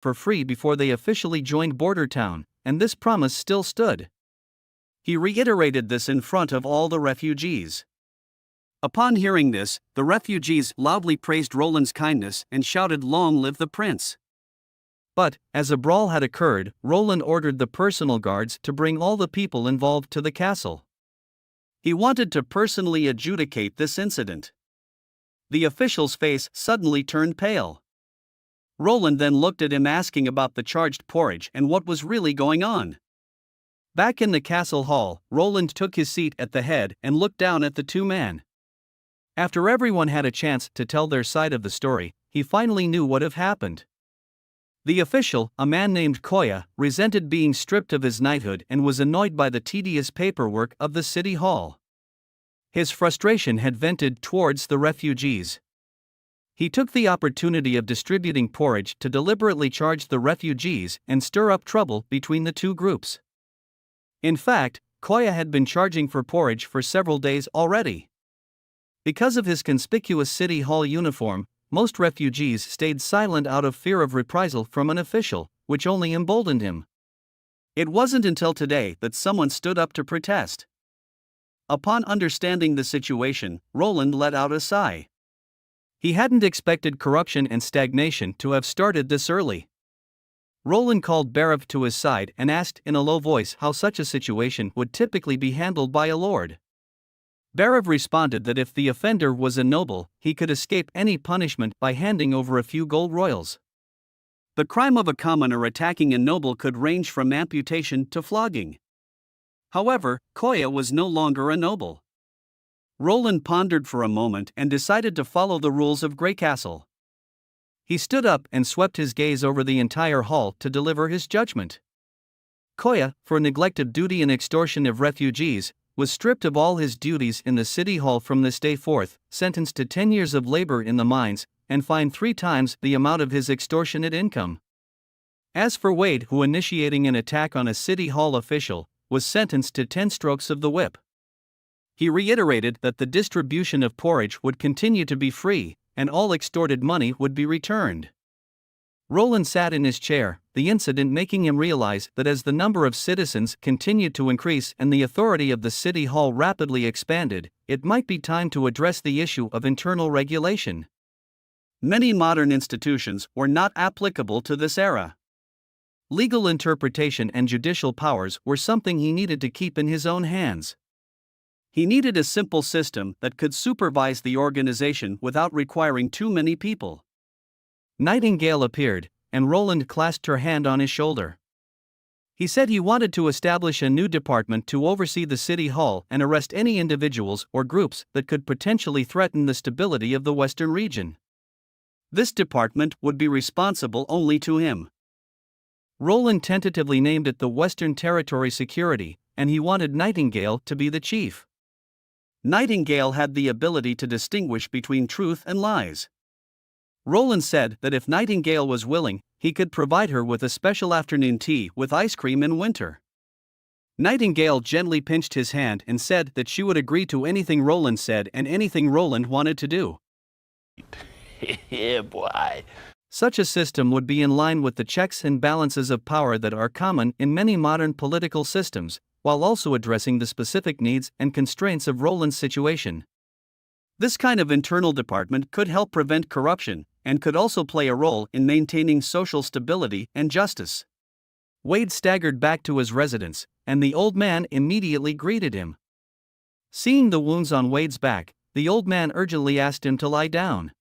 for free before they officially joined Border Town, and this promise still stood. He reiterated this in front of all the refugees. Upon hearing this, the refugees loudly praised Roland's kindness and shouted, "Long live the prince!" But, as a brawl had occurred, Roland ordered the personal guards to bring all the people involved to the castle. He wanted to personally adjudicate this incident. The official's face suddenly turned pale. Roland then looked at him, asking about the charged porridge and what was really going on. Back in the castle hall, Roland took his seat at the head and looked down at the two men. After everyone had a chance to tell their side of the story, he finally knew what had happened. The official, a man named Koya, resented being stripped of his knighthood and was annoyed by the tedious paperwork of the city hall. His frustration had vented towards the refugees. He took the opportunity of distributing porridge to deliberately charge the refugees and stir up trouble between the two groups. In fact, Koya had been charging for porridge for several days already. Because of his conspicuous city hall uniform, most refugees stayed silent out of fear of reprisal from an official, which only emboldened him. It wasn't until today that someone stood up to protest. Upon understanding the situation, Roland let out a sigh. He hadn't expected corruption and stagnation to have started this early. Roland called Barav to his side and asked in a low voice how such a situation would typically be handled by a lord. Barav responded that if the offender was a noble, he could escape any punishment by handing over a few gold royals. The crime of a commoner attacking a noble could range from amputation to flogging. However, Koya was no longer a noble. Roland pondered for a moment and decided to follow the rules of Greycastle. He stood up and swept his gaze over the entire hall to deliver his judgment. Koya, for neglect of duty and extortion of refugees, was stripped of all his duties in the city hall from this day forth, sentenced to 10 years of labor in the mines, and fined 3 times the amount of his extortionate income. As for Wade, who initiating an attack on a city hall official, was sentenced to 10 strokes of the whip. He reiterated that the distribution of porridge would continue to be free, and all extorted money would be returned. Roland sat in his chair, the incident making him realize that as the number of citizens continued to increase and the authority of the city hall rapidly expanded, it might be time to address the issue of internal regulation. Many modern institutions were not applicable to this era. Legal interpretation and judicial powers were something he needed to keep in his own hands. He needed a simple system that could supervise the organization without requiring too many people. Nightingale appeared, and Roland clasped her hand on his shoulder. He said he wanted to establish a new department to oversee the city hall and arrest any individuals or groups that could potentially threaten the stability of the Western region. This department would be responsible only to him. Roland tentatively named it the Western Territory Security, and he wanted Nightingale to be the chief. Nightingale had the ability to distinguish between truth and lies. Roland said that if Nightingale was willing, he could provide her with a special afternoon tea with ice cream in winter. Nightingale gently pinched his hand and said that she would agree to anything Roland said and anything Roland wanted to do. Yeah, boy. Such a system would be in line with the checks and balances of power that are common in many modern political systems, while also addressing the specific needs and constraints of Roland's situation. This kind of internal department could help prevent corruption, and could also play a role in maintaining social stability and justice. Wade staggered back to his residence, and the old man immediately greeted him. Seeing the wounds on Wade's back, the old man urgently asked him to lie down.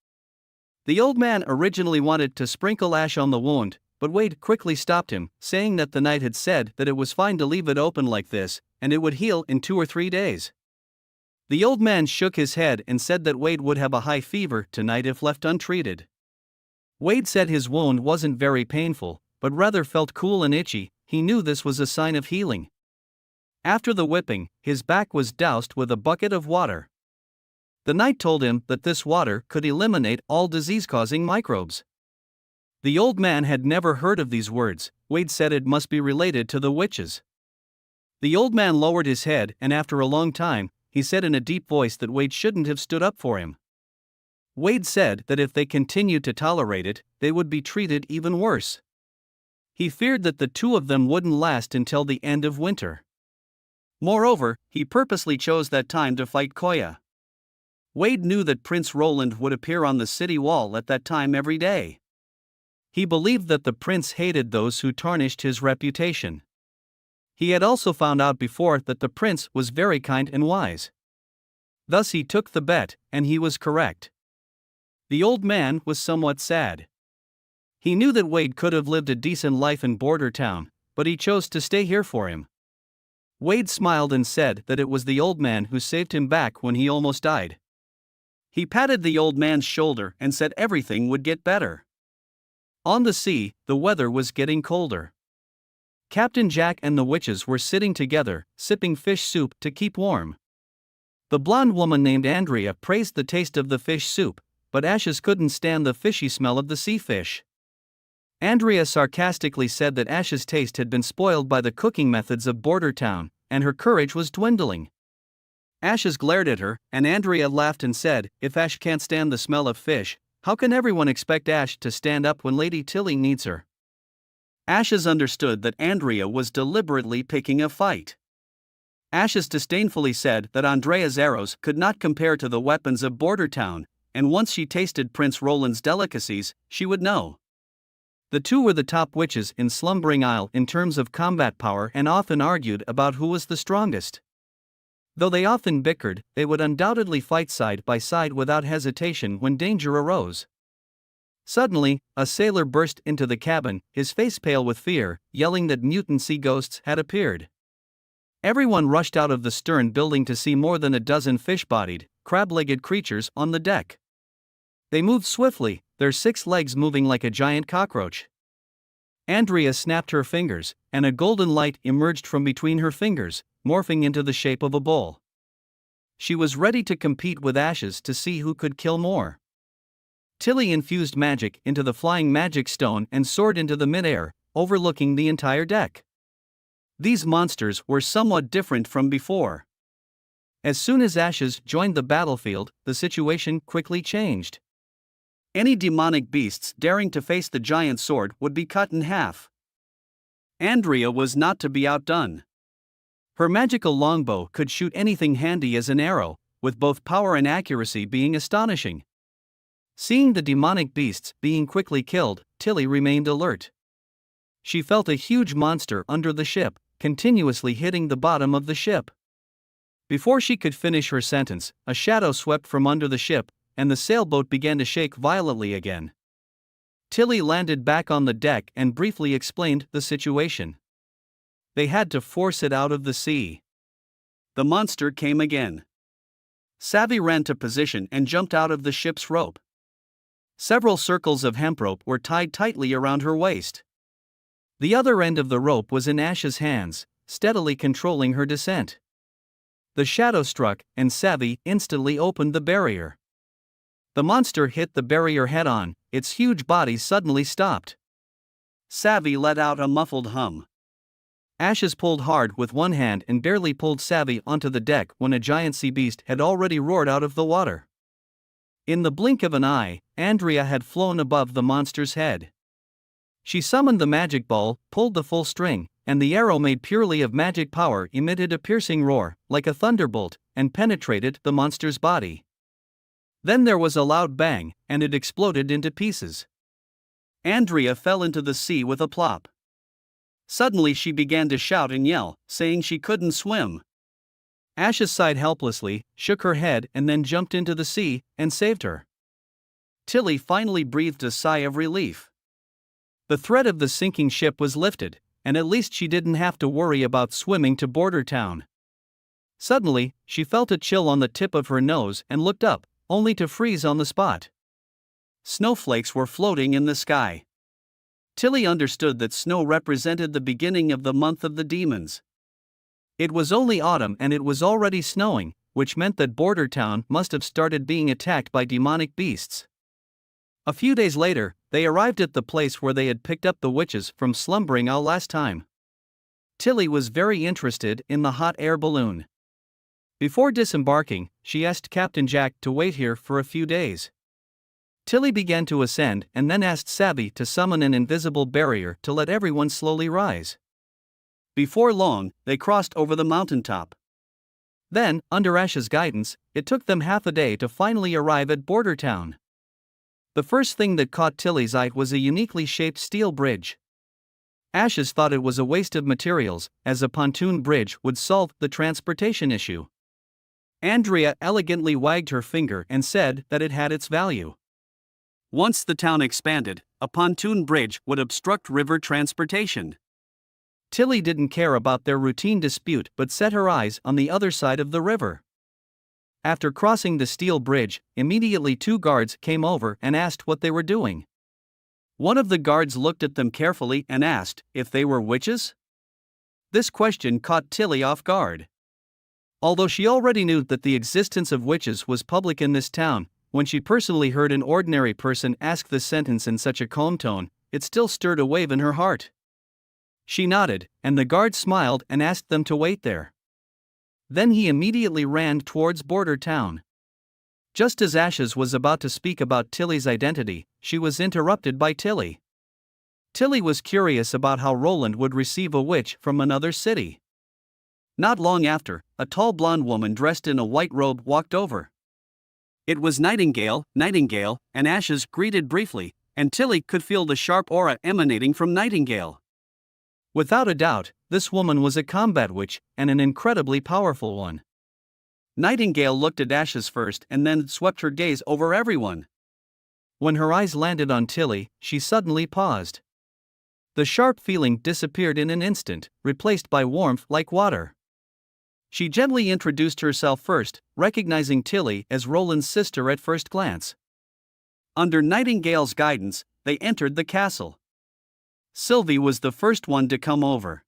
The old man originally wanted to sprinkle ash on the wound, but Wade quickly stopped him, saying that the knight had said that it was fine to leave it open like this, and it would heal in 2 or 3 days. The old man shook his head and said that Wade would have a high fever tonight if left untreated. Wade said his wound wasn't very painful, but rather felt cool and itchy. He knew this was a sign of healing. After the whipping, his back was doused with a bucket of water. The knight told him that this water could eliminate all disease-causing microbes. The old man had never heard of these words. Wade said it must be related to the witches. The old man lowered his head, and after a long time, he said in a deep voice that Wade shouldn't have stood up for him. Wade said that if they continued to tolerate it, they would be treated even worse. He feared that the two of them wouldn't last until the end of winter. Moreover, he purposely chose that time to fight Koya. Wade knew that Prince Roland would appear on the city wall at that time every day. He believed that the prince hated those who tarnished his reputation. He had also found out before that the prince was very kind and wise. Thus he took the bet, and he was correct. The old man was somewhat sad. He knew that Wade could have lived a decent life in Border Town, but he chose to stay here for him. Wade smiled and said that it was the old man who saved him back when he almost died. He patted the old man's shoulder and said everything would get better. On the sea, the weather was getting colder. Captain Jack and the witches were sitting together, sipping fish soup to keep warm. The blonde woman named Andrea praised the taste of the fish soup, but Ashes couldn't stand the fishy smell of the sea fish. Andrea sarcastically said that Ash's taste had been spoiled by the cooking methods of Border Town, and her courage was dwindling. Ashes glared at her, and Andrea laughed and said, "If Ash can't stand the smell of fish, how can everyone expect Ash to stand up when Lady Tilly needs her?" Ashes understood that Andrea was deliberately picking a fight. Ashes disdainfully said that Andrea's arrows could not compare to the weapons of Border Town, and once she tasted Prince Roland's delicacies, she would know. The two were the top witches in Slumbering Isle in terms of combat power and often argued about who was the strongest. Though they often bickered, they would undoubtedly fight side by side without hesitation when danger arose. Suddenly, a sailor burst into the cabin, his face pale with fear, yelling that mutant sea ghosts had appeared. Everyone rushed out of the stern building to see more than a dozen fish-bodied, crab-legged creatures on the deck. They moved swiftly, their 6 legs moving like a giant cockroach. Andrea snapped her fingers, and a golden light emerged from between her fingers, morphing into the shape of a bull. She was ready to compete with Ashes to see who could kill more. Tilly infused magic into the flying magic stone and soared into the midair, overlooking the entire deck. These monsters were somewhat different from before. As soon as Ashes joined the battlefield, the situation quickly changed. Any demonic beasts daring to face the giant sword would be cut in half. Andrea was not to be outdone. Her magical longbow could shoot anything handy as an arrow, with both power and accuracy being astonishing. Seeing the demonic beasts being quickly killed, Tilly remained alert. She felt a huge monster under the ship, continuously hitting the bottom of the ship. Before she could finish her sentence, a shadow swept from under the ship, and the sailboat began to shake violently again. Tilly landed back on the deck and briefly explained the situation. They had to force it out of the sea. The monster came again. Savvy ran to position and jumped out of the ship's rope. Several circles of hemp rope were tied tightly around her waist. The other end of the rope was in Ash's hands, steadily controlling her descent. The shadow struck, and Savvy instantly opened the barrier. The monster hit the barrier head-on, its huge body suddenly stopped. Savvy let out a muffled hum. Ashes pulled hard with one hand and barely pulled Savvy onto the deck when a giant sea beast had already roared out of the water. In the blink of an eye, Andrea had flown above the monster's head. She summoned the magic ball, pulled the full string, and the arrow made purely of magic power emitted a piercing roar, like a thunderbolt, and penetrated the monster's body. Then there was a loud bang, and it exploded into pieces. Andrea fell into the sea with a plop. Suddenly she began to shout and yell, saying she couldn't swim. Ashes sighed helplessly, shook her head and then jumped into the sea, and saved her. Tilly finally breathed a sigh of relief. The threat of the sinking ship was lifted, and at least she didn't have to worry about swimming to Border Town. Suddenly, she felt a chill on the tip of her nose and looked up, only to freeze on the spot. Snowflakes were floating in the sky. Tilly understood that snow represented the beginning of the month of the demons. It was only autumn and it was already snowing, which meant that Border Town must have started being attacked by demonic beasts. A few days later, they arrived at the place where they had picked up the witches from Slumbering Isle last time. Tilly was very interested in the hot air balloon. Before disembarking, she asked Captain Jack to wait here for a few days. Tilly began to ascend and then asked Savvy to summon an invisible barrier to let everyone slowly rise. Before long, they crossed over the mountaintop. Then, under Ash's guidance, it took them half a day to finally arrive at Border Town. The first thing that caught Tilly's eye was a uniquely shaped steel bridge. Ashes thought it was a waste of materials, as a pontoon bridge would solve the transportation issue. Andrea elegantly wagged her finger and said that it had its value. Once the town expanded, a pontoon bridge would obstruct river transportation. Tilly didn't care about their routine dispute but set her eyes on the other side of the river. After crossing the steel bridge, immediately 2 guards came over and asked what they were doing. One of the guards looked at them carefully and asked if they were witches. This question caught Tilly off guard. Although she already knew that the existence of witches was public in this town, when she personally heard an ordinary person ask this sentence in such a calm tone, it still stirred a wave in her heart. She nodded, and the guard smiled and asked them to wait there. Then he immediately ran towards Border Town. Just as Ashes was about to speak about Tilly's identity, she was interrupted by Tilly. Tilly was curious about how Roland would receive a witch from another city. Not long after, a tall blonde woman dressed in a white robe walked over. It was Nightingale, and Ashes greeted briefly, and Tilly could feel the sharp aura emanating from Nightingale. Without a doubt, this woman was a combat witch, and an incredibly powerful one. Nightingale looked at Ashes first and then swept her gaze over everyone. When her eyes landed on Tilly, she suddenly paused. The sharp feeling disappeared in an instant, replaced by warmth like water. She gently introduced herself first, recognizing Tilly as Roland's sister at first glance. Under Nightingale's guidance, they entered the castle. Sylvie was the first one to come over.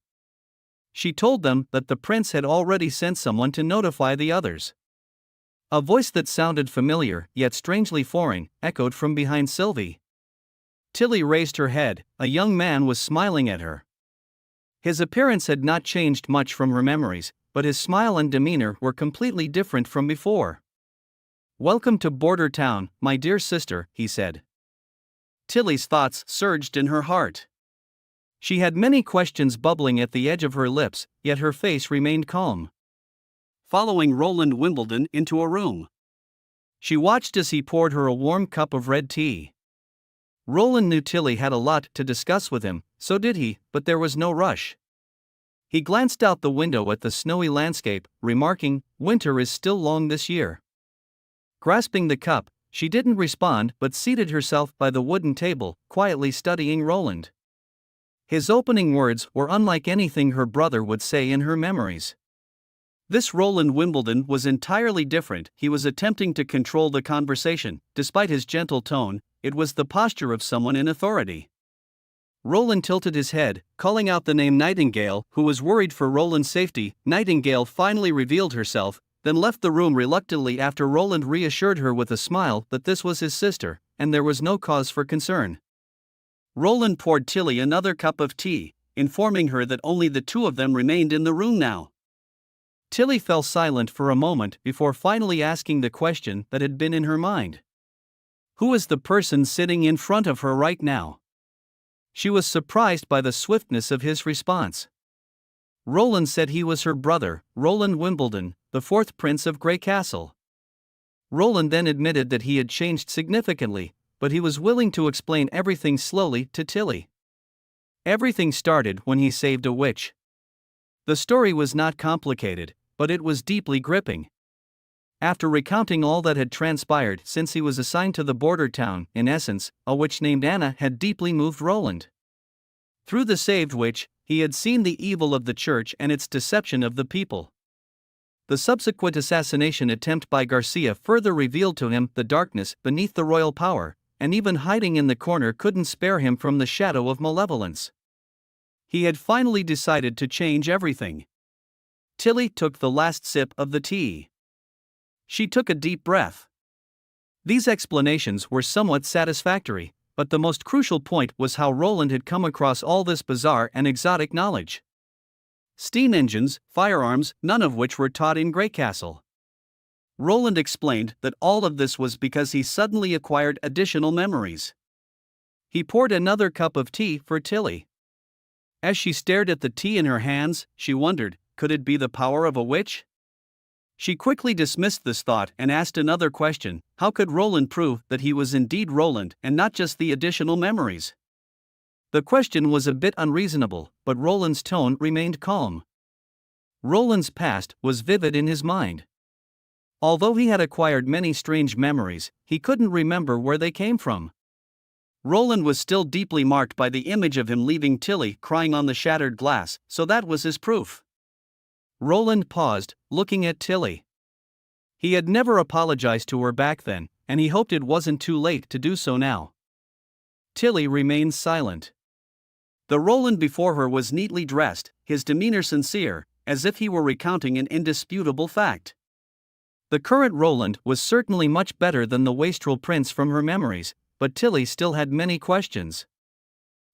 She told them that the prince had already sent someone to notify the others. A voice that sounded familiar, yet strangely foreign, echoed from behind Sylvie. Tilly raised her head. A young man was smiling at her. His appearance had not changed much from her memories, but his smile and demeanor were completely different from before. "Welcome to Border Town, my dear sister," he said. Tilly's thoughts surged in her heart. She had many questions bubbling at the edge of her lips, yet her face remained calm. Following Roland Wimbledon into a room, she watched as he poured her a warm cup of red tea. Roland knew Tilly had a lot to discuss with him, so did he, but there was no rush. He glanced out the window at the snowy landscape, remarking, "Winter is still long this year." Grasping the cup, she didn't respond but seated herself by the wooden table, quietly studying Roland. His opening words were unlike anything her brother would say in her memories. This Roland Wimbledon was entirely different. He was attempting to control the conversation. Despite his gentle tone, it was the posture of someone in authority. Roland tilted his head, calling out the name Nightingale, who was worried for Roland's safety. Nightingale finally revealed herself, then left the room reluctantly after Roland reassured her with a smile that this was his sister, and there was no cause for concern. Roland poured Tilly another cup of tea, informing her that only the 2 of them remained in the room now. Tilly fell silent for a moment before finally asking the question that had been in her mind. Who is the person sitting in front of her right now? She was surprised by the swiftness of his response. Roland said he was her brother, Roland Wimbledon, the 4th Prince of Grey Castle. Roland then admitted that he had changed significantly, but he was willing to explain everything slowly to Tilly. Everything started when he saved a witch. The story was not complicated, but it was deeply gripping. After recounting all that had transpired since he was assigned to the border town, in essence, a witch named Anna had deeply moved Roland. Through the saved witch, he had seen the evil of the church and its deception of the people. The subsequent assassination attempt by Garcia further revealed to him the darkness beneath the royal power, and even hiding in the corner couldn't spare him from the shadow of malevolence. He had finally decided to change everything. Tilly took the last sip of the tea. She took a deep breath. These explanations were somewhat satisfactory, but the most crucial point was how Roland had come across all this bizarre and exotic knowledge. Steam engines, firearms, none of which were taught in Grey Castle. Roland explained that all of this was because he suddenly acquired additional memories. He poured another cup of tea for Tilly. As she stared at the tea in her hands, she wondered, could it be the power of a witch? She quickly dismissed this thought and asked another question: how could Roland prove that he was indeed Roland and not just the additional memories? The question was a bit unreasonable, but Roland's tone remained calm. Roland's past was vivid in his mind. Although he had acquired many strange memories, he couldn't remember where they came from. Roland was still deeply marked by the image of him leaving Tilly crying on the shattered glass, so that was his proof. Roland paused, looking at Tilly. He had never apologized to her back then, and he hoped it wasn't too late to do so now. Tilly remained silent. The Roland before her was neatly dressed, his demeanor sincere, as if he were recounting an indisputable fact. The current Roland was certainly much better than the wastrel prince from her memories, but Tilly still had many questions.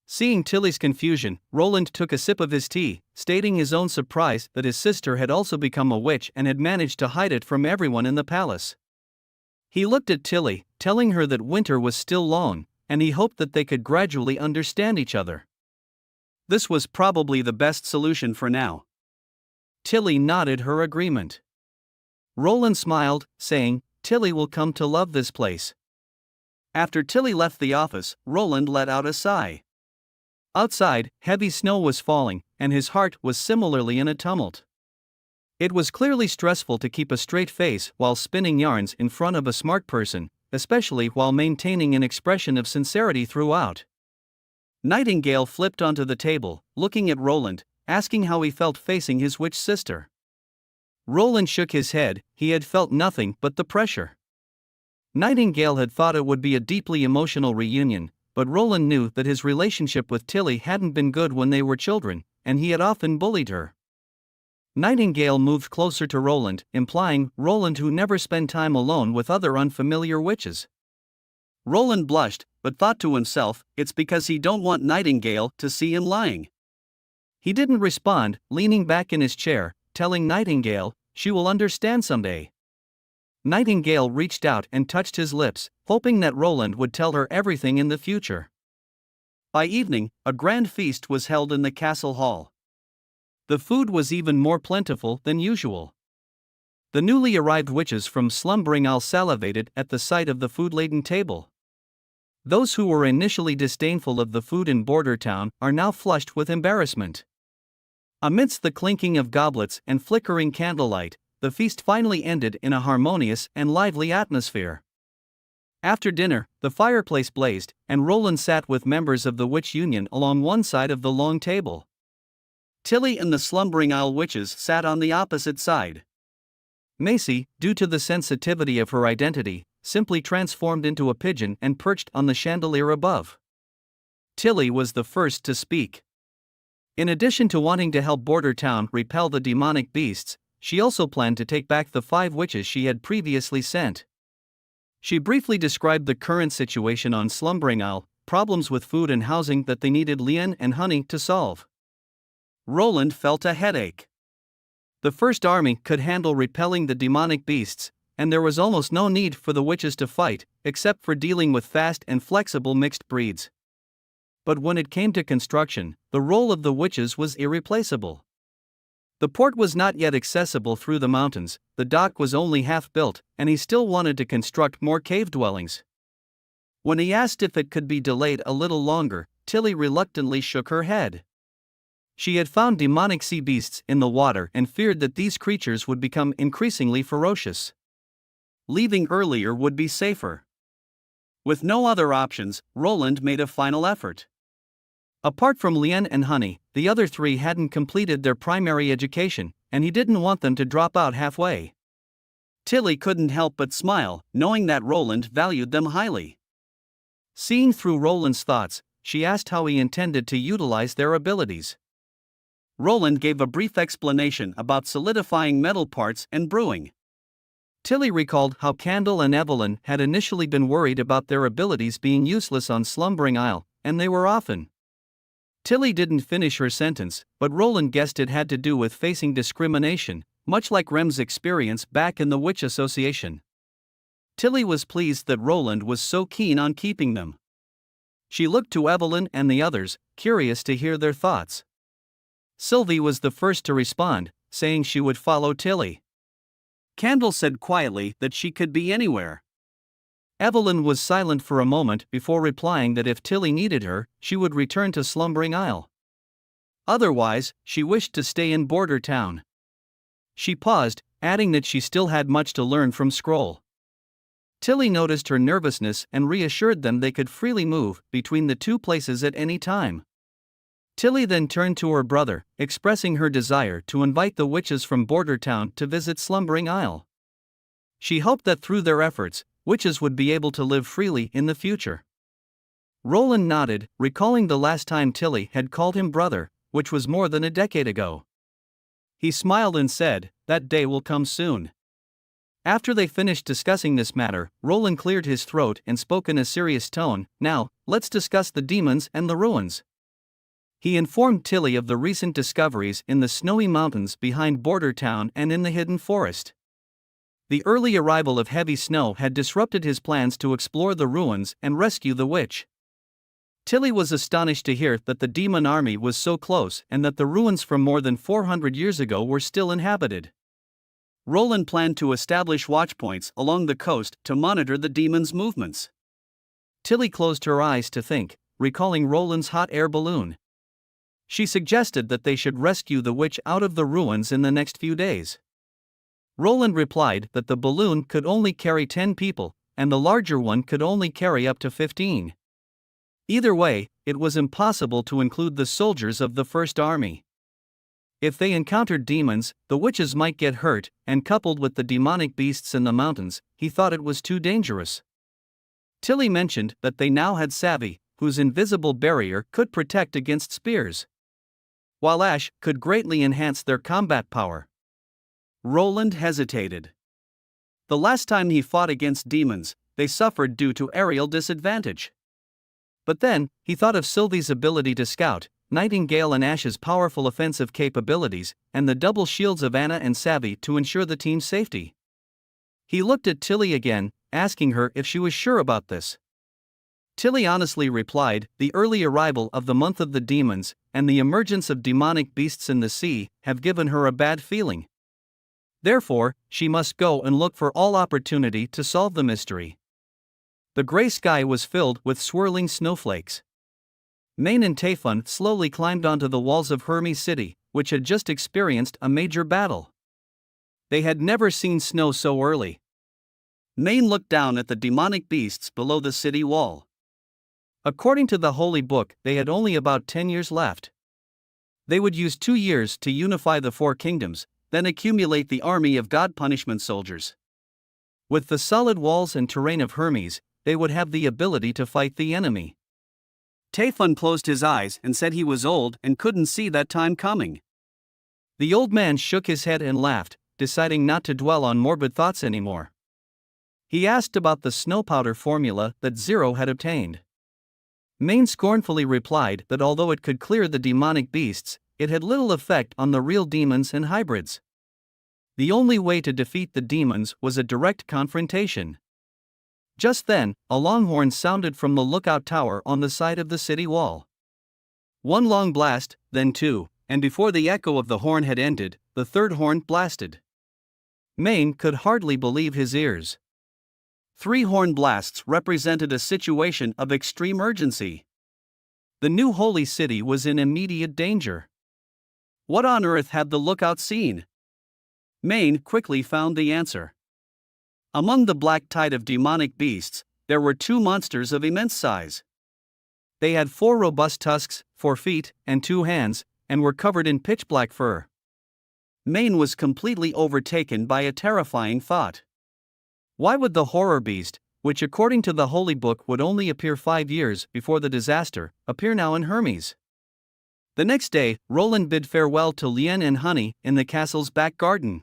Seeing Tilly's confusion, Roland took a sip of his tea, stating his own surprise that his sister had also become a witch and had managed to hide it from everyone in the palace. He looked at Tilly, telling her that winter was still long, and he hoped that they could gradually understand each other. This was probably the best solution for now. Tilly nodded her agreement. Roland smiled, saying, "Tilly will come to love this place." After Tilly left the office, Roland let out a sigh. Outside, heavy snow was falling, and his heart was similarly in a tumult. It was clearly stressful to keep a straight face while spinning yarns in front of a smart person, especially while maintaining an expression of sincerity throughout. Nightingale flipped onto the table, looking at Roland, asking how he felt facing his witch sister. Roland shook his head. He had felt nothing but the pressure. Nightingale had thought it would be a deeply emotional reunion, but Roland knew that his relationship with Tilly hadn't been good when they were children, and he had often bullied her. Nightingale moved closer to Roland, implying, "Roland who never spent time alone with other unfamiliar witches." Roland blushed, but thought to himself, it's because he don't want Nightingale to see him lying. He didn't respond, leaning back in his chair, telling Nightingale, "She will understand someday." Nightingale reached out and touched his lips, hoping that Roland would tell her everything in the future. By evening, a grand feast was held in the castle hall. The food was even more plentiful than usual. The newly arrived witches from Slumbering Isle salivated at the sight of the food-laden table. Those who were initially disdainful of the food in Border Town are now flushed with embarrassment. Amidst the clinking of goblets and flickering candlelight, the feast finally ended in a harmonious and lively atmosphere. After dinner, the fireplace blazed, and Roland sat with members of the Witch Union along one side of the long table. Tilly and the Slumbering Isle witches sat on the opposite side. Macy, due to the sensitivity of her identity, simply transformed into a pigeon and perched on the chandelier above. Tilly was the first to speak. In addition to wanting to help Border Town repel the demonic beasts, she also planned to take back the 5 witches she had previously sent. She briefly described the current situation on Slumbering Isle, problems with food and housing that they needed Lian and Honey to solve. Roland felt a headache. The First Army could handle repelling the demonic beasts, and there was almost no need for the witches to fight, except for dealing with fast and flexible mixed breeds. But when it came to construction, the role of the witches was irreplaceable. The port was not yet accessible through the mountains, the dock was only half built, and he still wanted to construct more cave dwellings. When he asked if it could be delayed a little longer, Tilly reluctantly shook her head. She had found demonic sea beasts in the water and feared that these creatures would become increasingly ferocious. Leaving earlier would be safer. With no other options, Roland made a final effort. Apart from Lian and Honey, the other 3 hadn't completed their primary education, and he didn't want them to drop out halfway. Tilly couldn't help but smile, knowing that Roland valued them highly. Seeing through Roland's thoughts, she asked how he intended to utilize their abilities. Roland gave a brief explanation about solidifying metal parts and brewing. Tilly recalled how Candle and Evelyn had initially been worried about their abilities being useless on Slumbering Isle, and they were often. Tilly didn't finish her sentence, but Roland guessed it had to do with facing discrimination, much like Rem's experience back in the Witch Association. Tilly was pleased that Roland was so keen on keeping them. She looked to Evelyn and the others, curious to hear their thoughts. Sylvie was the first to respond, saying she would follow Tilly. Candle said quietly that she could be anywhere. Evelyn was silent for a moment before replying that if Tilly needed her, she would return to Slumbering Isle. Otherwise, she wished to stay in Border Town. She paused, adding that she still had much to learn from Scroll. Tilly noticed her nervousness and reassured them they could freely move between the two places at any time. Tilly then turned to her brother, expressing her desire to invite the witches from Border Town to visit Slumbering Isle. She hoped that through their efforts, witches would be able to live freely in the future. Roland nodded, recalling the last time Tilly had called him brother, which was more than a decade ago. He smiled and said, "That day will come soon." After they finished discussing this matter, Roland cleared his throat and spoke in a serious tone. "Now, let's discuss the demons and the ruins." He informed Tilly of the recent discoveries in the snowy mountains behind Border Town and in the hidden forest. The early arrival of heavy snow had disrupted his plans to explore the ruins and rescue the witch. Tilly was astonished to hear that the demon army was so close and that the ruins from more than 400 years ago were still inhabited. Roland planned to establish watchpoints along the coast to monitor the demons' movements. Tilly closed her eyes to think, recalling Roland's hot air balloon. She suggested that they should rescue the witch out of the ruins in the next few days. Roland replied that the balloon could only carry 10 people, and the larger one could only carry up to 15. Either way, it was impossible to include the soldiers of the First Army. If they encountered demons, the witches might get hurt, and coupled with the demonic beasts in the mountains, he thought it was too dangerous. Tilly mentioned that they now had Savvy, whose invisible barrier could protect against spears, while Ash could greatly enhance their combat power. Roland hesitated. The last time he fought against demons, they suffered due to aerial disadvantage. But then, he thought of Sylvie's ability to scout, Nightingale and Ash's powerful offensive capabilities, and the double shields of Anna and Savvy to ensure the team's safety. He looked at Tilly again, asking her if she was sure about this. Tilly honestly replied, "The early arrival of the month of the demons, and the emergence of demonic beasts in the sea, have given her a bad feeling. Therefore, she must go and look for all opportunity to solve the mystery." The gray sky was filled with swirling snowflakes. Maine and Tayfun slowly climbed onto the walls of Hermes City, which had just experienced a major battle. They had never seen snow so early. Maine looked down at the demonic beasts below the city wall. According to the Holy Book, they had only about 10 years left. They would use 2 years to unify the 4 kingdoms, then accumulate the army of God punishment soldiers. With the solid walls and terrain of Hermes, they would have the ability to fight the enemy. Tayfun closed his eyes and said he was old and couldn't see that time coming. The old man shook his head and laughed, deciding not to dwell on morbid thoughts anymore. He asked about the snow powder formula that Zero had obtained. Maine scornfully replied that although it could clear the demonic beasts, it had little effect on the real demons and hybrids. The only way to defeat the demons was a direct confrontation. Just then, a long horn sounded from the lookout tower on the side of the city wall. One long blast, then 2, and before the echo of the horn had ended, the third horn blasted. Maine could hardly believe his ears. 3 horn blasts represented a situation of extreme urgency. The new holy city was in immediate danger. What on earth had the lookout seen? Maine quickly found the answer. Among the black tide of demonic beasts, there were 2 monsters of immense size. They had 4 robust tusks, 4 feet, and 2 hands, and were covered in pitch-black fur. Maine was completely overtaken by a terrifying thought. Why would the horror beast, which according to the Holy Book would only appear 5 years before the disaster, appear now in Hermes? The next day, Roland bid farewell to Lien and Honey in the castle's back garden.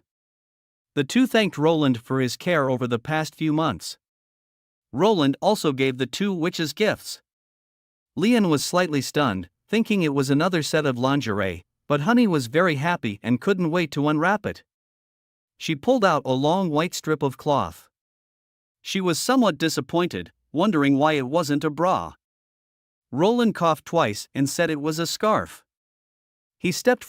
The two thanked Roland for his care over the past few months. Roland also gave the 2 witches gifts. Lien was slightly stunned, thinking it was another set of lingerie, but Honey was very happy and couldn't wait to unwrap it. She pulled out a long white strip of cloth. She was somewhat disappointed, wondering why it wasn't a bra. Roland coughed twice and said it was a scarf. He stepped